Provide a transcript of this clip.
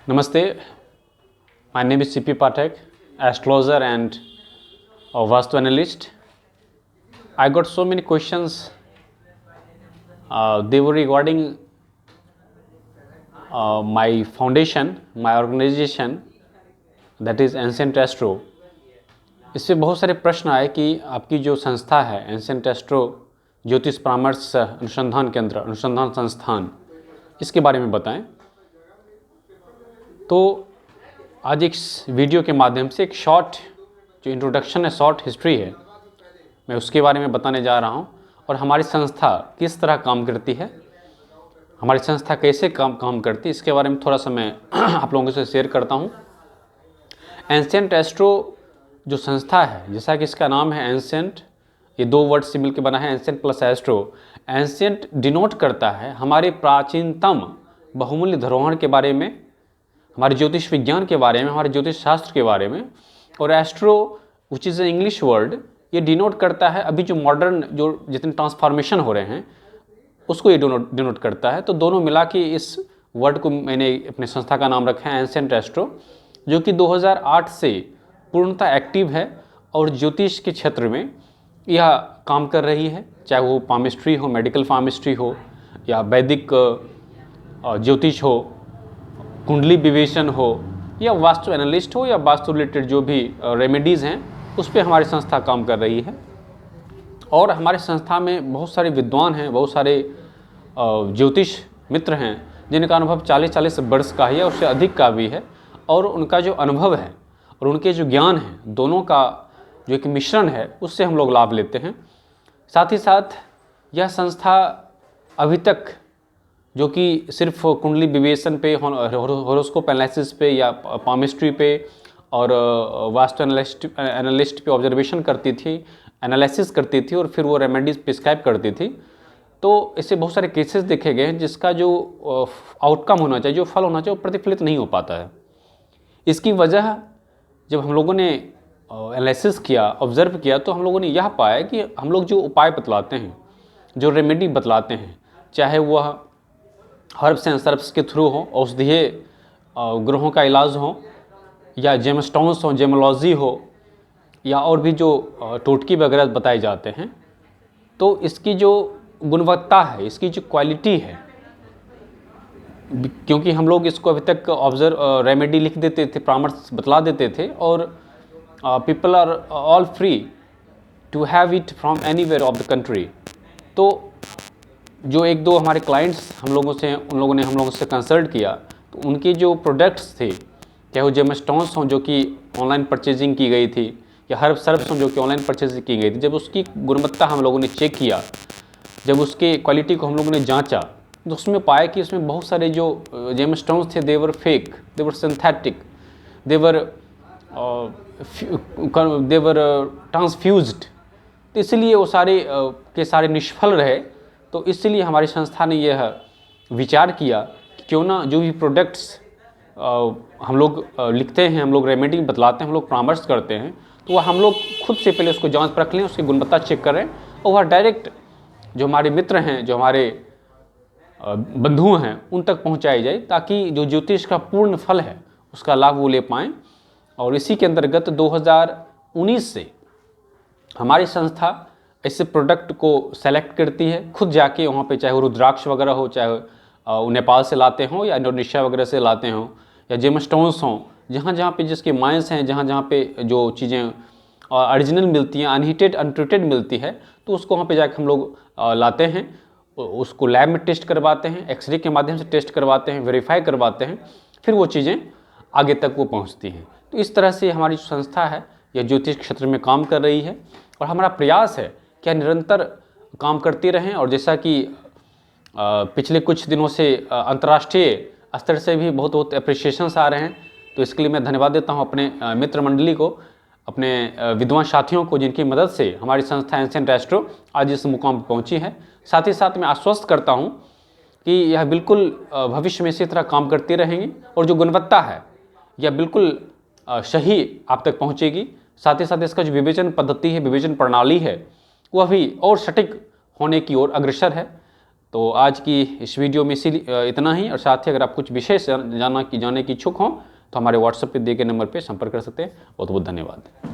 Namaste, my name is C.P. Pathak, astrologer and a Vastu analyst. I got so many questions. They were regarding my foundation, my organization, that is Ancient Astro. इससे बहुत सारे प्रश्न आए कि आपकी जो संस्था है एंशिएंट एस्ट्रो ज्योतिष परामर्श अनुसंधान केंद्र अनुसंधान संस्थान, इसके बारे में बताएं। तो आज एक वीडियो के माध्यम से एक शॉर्ट जो इंट्रोडक्शन है, शॉर्ट हिस्ट्री है, मैं उसके बारे में बताने जा रहा हूं और हमारी संस्था किस तरह काम करती है, हमारी संस्था कैसे काम करती है, इसके बारे में थोड़ा सा मैं आप लोगों से शेयर करता हूं। एंशिएंट एस्ट्रो जो संस्था है, जैसा कि इसका नाम है एंशिएंट, ये दो वर्ड से मिलकर बना है, ancient plus astro. Ancient denote करता है हमारे प्राचीनतम बहुमूल्य धरोहर के बारे में, हमारे ज्योतिष विज्ञान के बारे में, हमारे ज्योतिष शास्त्र के बारे में। और astro which is a English word, ये डिनोट करता है अभी जो मॉडर्न जो जितने ट्रांसफॉर्मेशन हो रहे हैं उसको ये डिनोट करता है। तो दोनों मिला के इस वर्ड को मैंने अपने संस्था का नाम रखा है एंशिएंट एस्ट्रो, जो कि 2008 से पूर्णतः एक्टिव है और ज्योतिष के क्षेत्र में यह काम कर रही है, चाहे वो पामिस्ट्री हो, मेडिकल पामिस्ट्री हो, या वैदिक ज्योतिष हो, कुंडली विवेचन हो, या वास्तु एनालिस्ट हो, या वास्तु रिलेटेड जो भी रेमेडीज़ हैं उस पर हमारी संस्था काम कर रही है। और हमारे संस्था में बहुत सारे विद्वान हैं, बहुत सारे ज्योतिष मित्र हैं जिनका अनुभव 40-40 वर्ष का है या उससे अधिक का भी है, और उनका जो अनुभव है और उनके जो ज्ञान है, दोनों का जो एक मिश्रण है, उससे हम लोग लाभ लेते हैं। साथ ही साथ यह संस्था अभी तक जो कि सिर्फ कुंडली विवेचन पे, हॉरोस्कोप एनालिसिस पे या पामिस्ट्री पे और वास्तु एनालिस्ट पे ऑब्जर्वेशन करती थी, एनालिसिस करती थी और फिर वो रेमेडीज प्रिस्क्राइब करती थी। तो इससे बहुत सारे केसेस देखे गए हैं जिसका जो आउटकम होना चाहिए, जो फल होना चाहिए, वो प्रतिफलित नहीं हो पाता है। इसकी वजह जब हम लोगों ने एनालिसिस किया, ऑब्जर्व किया, तो हम लोगों ने यह पाया कि हम लोग जो उपाय बतलाते हैं, जो रेमेडी बतलाते हैं, चाहे वह हर्ब्स एंड सर्ब्स के थ्रू हो, औषधीय ग्रहों का इलाज हो, या जेमस्टोन्स हो, जेमोलॉजी हो, या और भी जो टोटकी वगैरह बताए जाते हैं, तो इसकी जो गुणवत्ता है, इसकी जो क्वालिटी है, क्योंकि हम लोग इसको अभी तक रेमेडी लिख देते थे, परामर्श बतला देते थे, और people are all free to have it from anywhere of the country. तो जो एक दो हमारे क्लाइंट्स हम लोगों से, उन लोगों ने हम लोगों से कंसल्ट किया, तो उनके जो प्रोडक्ट्स थे, चाहे वो जेमस्टोन्स हों जो कि ऑनलाइन परचेजिंग की गई थी, या हर्ब सर्ब्स हों जो कि ऑनलाइन परचेजिंग की गई थी, जब उसकी गुणवत्ता हम लोगों ने चेक किया, जब उसके क्वालिटी को हम लोगों ने जांचा, तो उसमें पाया कि इसमें बहुत सारे जो जेमस्टोन्स थे, देवर फेक, देवर सिंथेटिक, देवर ट्रांसफ्यूज्ड। तो इसलिए वो सारे के सारे निष्फल रहे। तो इसलिए हमारी संस्था ने यह विचार किया कि क्यों ना जो भी प्रोडक्ट्स हम लोग लिखते हैं, हम लोग रेमेडी बतलाते हैं, हम लोग परामर्श करते हैं, तो वह हम लोग खुद से पहले उसको जांच परख लें, उसकी गुणवत्ता चेक करें, और वह डायरेक्ट जो हमारे मित्र हैं, जो हमारे बंधु हैं, उन तक पहुंचाई जाए, ताकि जो ज्योतिष का पूर्ण फल है उसका लाभ वो ले पाएँ। और इसी के अंतर्गत 2019 से हमारी संस्था ऐसे प्रोडक्ट को सेलेक्ट करती है, खुद जाके वहाँ पे, चाहे वो रुद्राक्ष वगैरह हो, चाहे वो नेपाल से लाते हों या इंडोनेशिया वगैरह से लाते हों, या जेमस्टोन्स हों, जहाँ जहाँ पे जिसके माइंस हैं, जहाँ जहाँ पे जो चीज़ें ओरिजिनल मिलती हैं, अनहीटेड अनट्रीटेड मिलती है, तो उसको वहाँ पे जाके हम लोग लाते हैं, उसको लैब में टेस्ट करवाते हैं, एक्सरे के माध्यम से टेस्ट करवाते हैं, वेरीफाई करवाते हैं, फिर वो चीज़ें आगे तक वो पहुँचती हैं। तो इस तरह से हमारी जो संस्था है यह ज्योतिष क्षेत्र में काम कर रही है, और हमारा प्रयास है कि निरंतर काम करती रहें। और जैसा कि पिछले कुछ दिनों से अंतर्राष्ट्रीय स्तर से भी बहुत बहुत अप्रिशिएशंस आ रहे हैं, तो इसके लिए मैं धन्यवाद देता हूं अपने मित्र मंडली को, अपने विद्वान साथियों को, जिनकी मदद से हमारी संस्था एंशिएंट एस्ट्रो आज इस मुकाम पर पहुंची है। साथ ही साथ मैं आश्वस्त करता हूं कि यह बिल्कुल भविष्य में इसी तरह काम करती रहेंगी, और जो गुणवत्ता है यह बिल्कुल सही आप तक पहुंचेगी। साथ ही साथ इसका जो विवेचन पद्धति है, विवेचन प्रणाली है, वह भी और सटीक होने की ओर अग्रसर है। तो आज की इस वीडियो में इतना ही, और साथ ही अगर आप कुछ विशेष जाने की इच्छुक हों तो हमारे व्हाट्सएप पे दिए गए नंबर पे संपर्क कर सकते हैं। बहुत बहुत धन्यवाद।